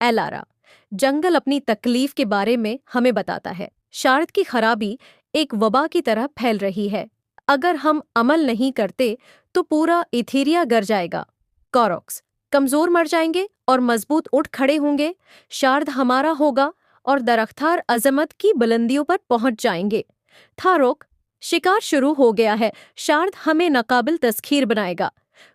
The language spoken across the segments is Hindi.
एलारा, जंगल अपनी तकलीफ के बारे में हमें बताता है। शार्द की खराबी एक वबा की तरह फैल रही है। अगर हम अमल नहीं करते तो पूरा इथीरिया गर जाएगा। कॉरॉक्स, कमजोर मर जाएंगे और मजबूत उठ खड़े होंगे। शार्द हमारा होगा और दरख्तार अजमत की बुलंदियों पर पहुंच जाएंगे। थारोक, शिकार शुरू हो गया है। शार्द हमें नाकाबिल तस्खीर बनाएगा।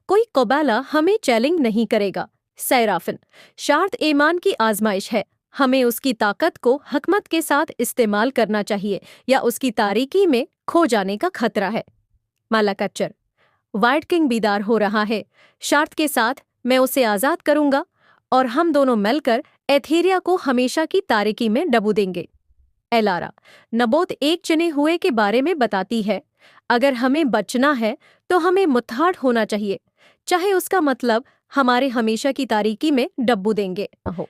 कोई कबाला हमें चैलेंज नहीं करेगा। सैराफिन, शार्द ईमान की आजमाइश है। हमें उसकी ताकत को हकमत के साथ इस्तेमाल करना चाहिए या उसकी तारीकी में खो जाने का खतरा है। मालाकच्चर, वाइट किंग बीदार हो रहा है। शार्द के साथ मैं उसे आजाद करूंगा और हम दोनों मिलकर एथेरिया को हमेशा की तारीकी में डबो देंगे। एलारा, नबोत एक चुने हुए के बारे में बताती है। अगर हमें बचना है तो हमें मुत्ताहड होना चाहिए, चाहे उसका मतलब हमारे हमेशा की तारीकी में डब्बू देंगे हो।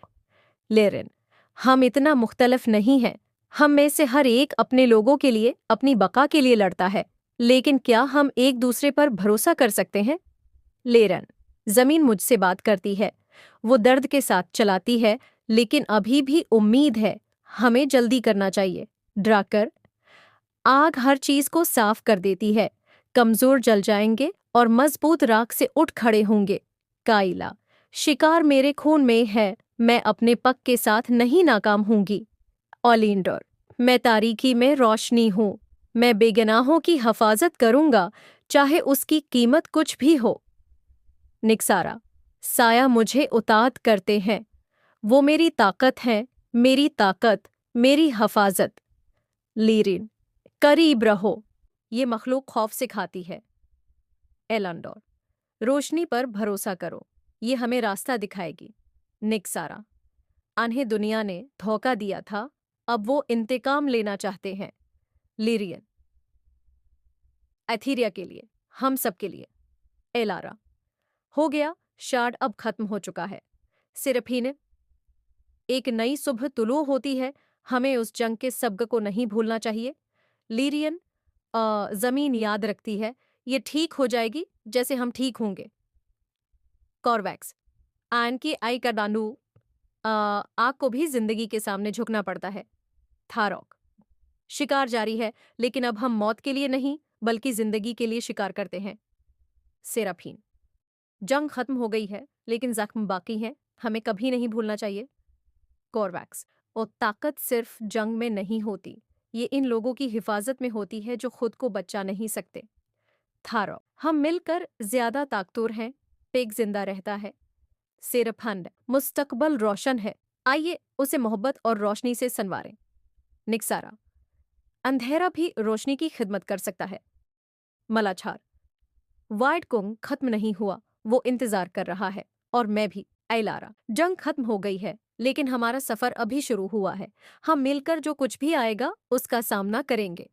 लेरिन, हम इतना मुख्तलिफ नहीं हैं। हम में से हर एक अपने लोगों के लिए, अपनी बका के लिए लड़ता है, लेकिन क्या हम एक दूसरे पर भरोसा कर सकते हैं? लेरन, जमीन मुझसे बात करती है। वो दर्द के साथ चलाती है, लेकिन अभी भी उम्मीद है। हमें जल्दी करना चाहिए। ड्राकर, आग हर चीज को साफ कर देती है। कमजोर जल जाएंगे और मजबूत राख से उठ खड़े होंगे। काइला, शिकार मेरे खून में है। मैं अपने पक के साथ नहीं नाकाम होंगी। ओलिंडर, मैं तारीकी में रोशनी हूँ। मैं बेगनाहों की हफाजत करूंगा, चाहे उसकी कीमत कुछ भी हो। निक्सारा, साया मुझे उतात करते हैं। वो मेरी ताकत है, मेरी ताकत, मेरी हफाजत। लीरिन, करीब रहो। ये मखलूक खौफ से खाती है। एलंडोर, रोशनी पर भरोसा करो, ये हमें रास्ता दिखाएगी। निक्सारा, आन्हें दुनिया ने धोखा दिया था, अब वो इंतकाम लेना चाहते हैं। लिरियन, एथीरिया के लिए, हम सब के लिए। एलारा, हो गया, शार्ड अब खत्म हो चुका है। सिरफीन, एक नई सुबह तुलू होती है। हमें उस जंग के सबक को नहीं भूलना चाहिए। लीरियन, जमीन याद रखती है, ये ठीक हो जाएगी जैसे हम ठीक होंगे। कॉर्वैक्स, आन की आई का डांडू, आग को भी जिंदगी के सामने झुकना पड़ता है। थारॉक, शिकार जारी है, लेकिन अब हम मौत के लिए नहीं बल्कि जिंदगी के लिए शिकार करते हैं। सेराफीन, जंग खत्म हो गई है, लेकिन जख्म बाकी हैं, हमें कभी नहीं भूलना चाहिए। कॉर्वैक्स, और ताकत सिर्फ जंग में नहीं होती, ये इन लोगों की हिफाजत में होती है जो खुद को बचा नहीं सकते। थारो, हम मिलकर ज्यादा ताकतवर हैं। पेग जिंदा रहता है। सेरफंड, मुस्तकबल रोशन है, आइए उसे मोहब्बत और रोशनी से संवारें। निक्सारा, अंधेरा भी रोशनी की खिदमत कर सकता है। मलाछार, वाइट कुंग खत्म नहीं हुआ, वो इंतजार कर रहा है, और मैं भी। एलारा, जंग खत्म हो गई है, लेकिन हमारा सफर अभी शुरू हुआ है। हम मिलकर जो कुछ भी आएगा उसका सामना करेंगे।